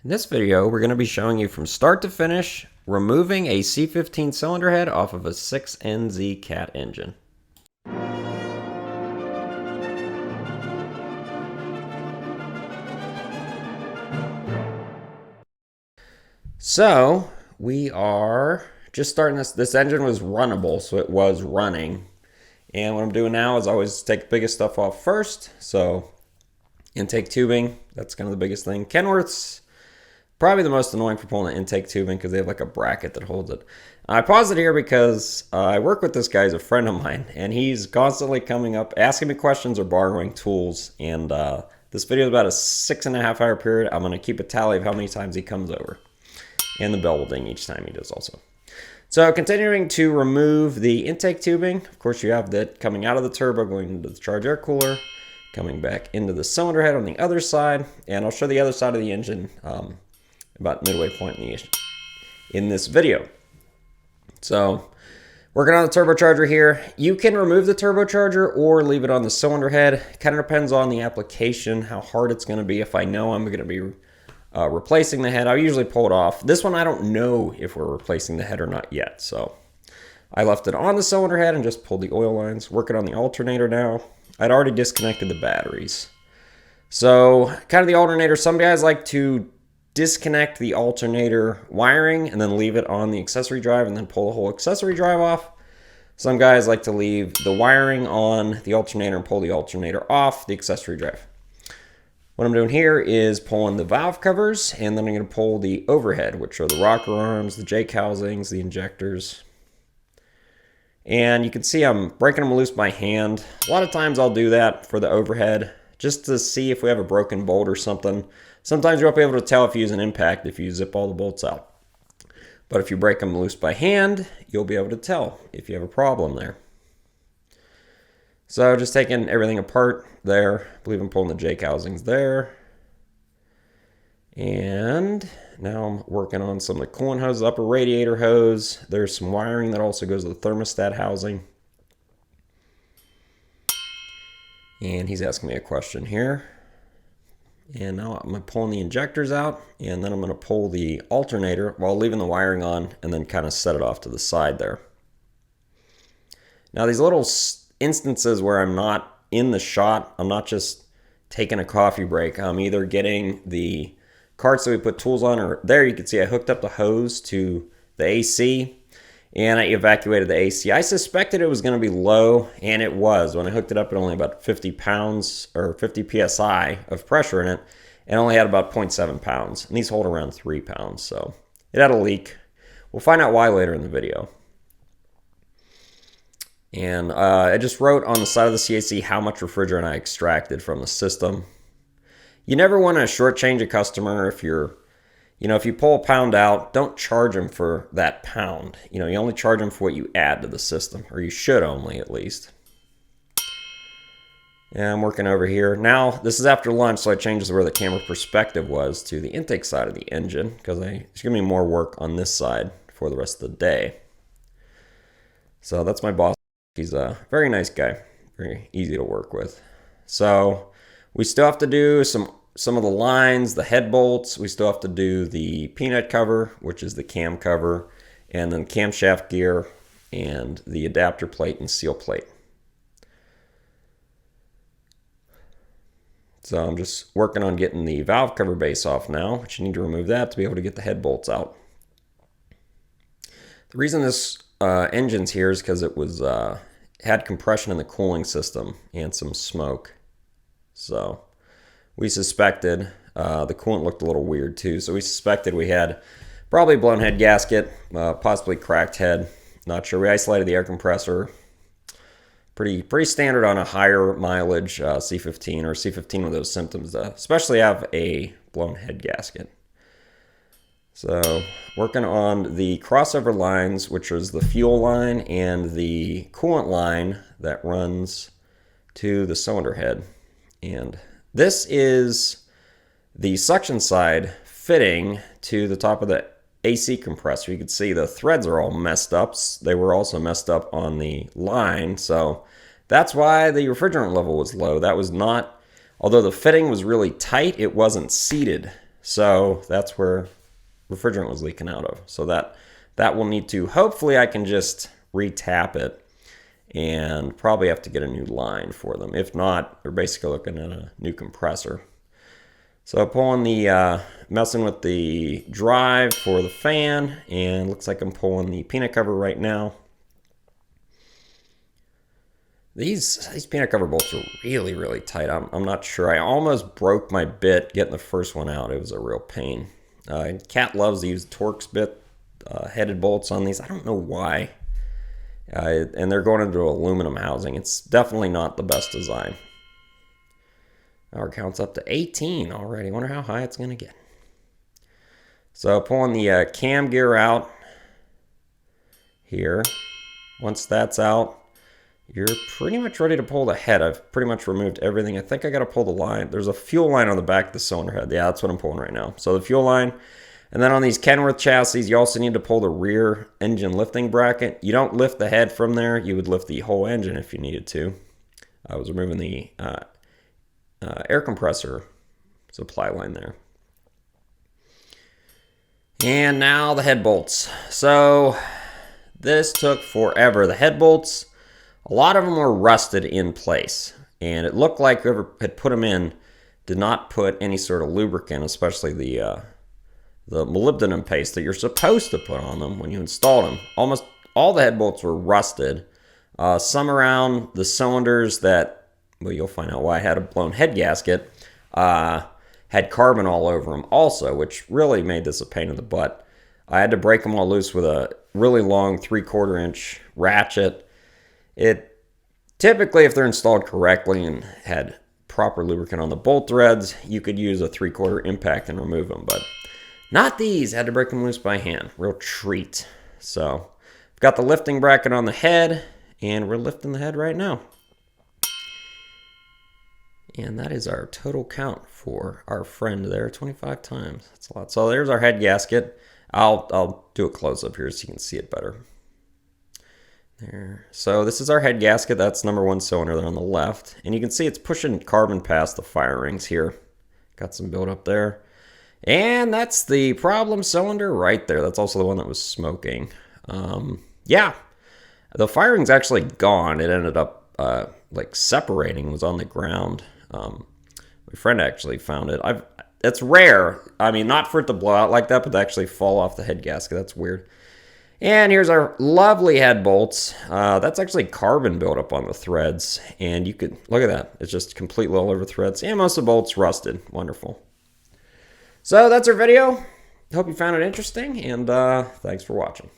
In this video, we're going to be showing you from start to finish removing a C15 cylinder head off of a 6NZ Cat engine. So we are just starting this. This engine was runnable, so it was running. And what I'm doing now is I always take the biggest stuff off first. So intake tubing, that's kind of the biggest thing. Kenworth's probably the most annoying for pulling the intake tubing because they have like a bracket that holds it. I pause it here because I work with this guy, he's a friend of mine, and he's constantly coming up, asking me questions or borrowing tools. And this video is about a 6.5 hour period. I'm going to keep a tally of how many times he comes over. And the bell will ding each time he does also. So continuing to remove the intake tubing, of course you have that coming out of the turbo, going into the charge air cooler, coming back into the cylinder head on the other side, and I'll show the other side of the engine about midway point in this video. So working on the turbocharger here. You can remove the turbocharger or leave it on the cylinder head. Kind of depends on the application, how hard it's going to be. If I know I'm going to be replacing the head, I'll usually pull it off. This one I don't know if we're replacing the head or not yet, so I left it on the cylinder head and just pulled the oil lines. Working on the alternator now. I'd already disconnected the batteries. So kind of the alternator, some guys like to disconnect the alternator wiring and then leave it on the accessory drive and then pull the whole accessory drive off. Some guys like to leave the wiring on the alternator and pull the alternator off the accessory drive. What I'm doing here is pulling the valve covers, and then I'm going to pull the overhead, which are the rocker arms, the Jake housings, the injectors. And you can see I'm breaking them loose by hand. A lot of times I'll do that for the overhead just to see if we have a broken bolt or something. Sometimes you won't be able to tell if you use an impact if you zip all the bolts out. But if you break them loose by hand, you'll be able to tell if you have a problem there. So just taking everything apart there. I believe I'm pulling the Jake housings there. And now I'm working on some of the coolant hoses, upper radiator hose. There's some wiring that also goes to the thermostat housing. And he's asking me a question here. And now I'm pulling the injectors out, and then I'm going to pull the alternator while leaving the wiring on and then kind of set it off to the side there. Now these little instances where I'm not in the shot, I'm not just taking a coffee break. I'm either getting the carts that we put tools on, or there you can see I hooked up the hose to the AC and I evacuated the AC. I suspected it was going to be low, and it was. When I hooked it up, it only had about 50 pounds or 50 psi of pressure in it, and only had about 0.7 pounds. And these hold around 3 pounds, so it had a leak. We'll find out why later in the video. And I just wrote on the side of the CAC how much refrigerant I extracted from the system. You never want to shortchange a customer. If you pull a pound out, don't charge them for that pound. You only charge them for what you add to the system, or you should only at least. And I'm working over here. Now, this is after lunch, so I changed where the camera perspective was to the intake side of the engine, because it's going to be more work on this side for the rest of the day. So that's my boss. He's a very nice guy, very easy to work with. So we still have to do some of the lines, the head bolts. We still have to do the peanut cover, which is the cam cover, and then camshaft gear, and the adapter plate and seal plate. So I'm just working on getting the valve cover base off now, but you need to remove that to be able to get the head bolts out. The reason this engine's here is because it was had compression in the cooling system and some smoke. So we suspected the coolant looked a little weird too. So we suspected we had probably blown head gasket, possibly cracked head. Not sure. We isolated the air compressor. Pretty standard on a higher mileage C15 or C15 with those symptoms, especially have a blown head gasket. So working on the crossover lines, which is the fuel line and the coolant line that runs to the cylinder head. And this is the suction side fitting to the top of the AC compressor. You can see the threads are all messed up. They were also messed up on the line, so that's why the refrigerant level was low. That was not, although the fitting was really tight, it wasn't seated. So that's where refrigerant was leaking out of. So that will need to, hopefully I can just re-tap it and probably have to get a new line for them. If not, we're basically looking at a new compressor. So pulling the, messing with the drive for the fan, and looks like I'm pulling the peanut cover right now. These peanut cover bolts are really, really tight. I'm not sure. I almost broke my bit getting the first one out. It was a real pain. Cat loves to use Torx bit headed bolts on these. I don't know why. And they're going into aluminum housing. It's definitely not the best design. Our count's up to 18 already. Wonder how high it's going to get. So pulling the cam gear out here. Once that's out, you're pretty much ready to pull the head. I've pretty much removed everything. I think I got to pull the line. There's a fuel line on the back of the cylinder head. Yeah, that's what I'm pulling right now. So the fuel line. And then on these Kenworth chassis, you also need to pull the rear engine lifting bracket. You don't lift the head from there. You would lift the whole engine if you needed to. I was removing the air compressor supply line there. And now the head bolts. So this took forever. The head bolts, a lot of them were rusted in place, and it looked like whoever had put them in did not put any sort of lubricant, especially the molybdenum paste that you're supposed to put on them when you installed them. Almost all the head bolts were rusted. Some around the cylinders that, well, you'll find out why I had a blown head gasket, had carbon all over them also, which really made this a pain in the butt. I had to break them all loose with a really long 3/4 inch ratchet. It typically, if they're installed correctly and had proper lubricant on the bolt threads, you could use a 3/4 impact and remove them, but not these. Had to break them loose by hand. Real treat. So I've got the lifting bracket on the head, and we're lifting the head right now. And that is our total count for our friend there, 25 times. That's a lot. So there's our head gasket. I'll do a close-up here so you can see it better. There. So this is our head gasket. That's number 1 cylinder there on the left. And you can see it's pushing carbon past the fire rings here. Got some buildup there. And that's the problem cylinder right there. That's also the one that was smoking. Yeah, the fire ring's actually gone. It ended up like separating. It was on the ground. My friend actually found it. It's rare. I mean, not for it to blow out like that, but to actually fall off the head gasket. That's weird. And here's our lovely head bolts. That's actually carbon buildup on the threads. And you could, look at that. It's just completely all over threads. And most of the bolts rusted. Wonderful. So that's our video. Hope you found it interesting. And thanks for watching.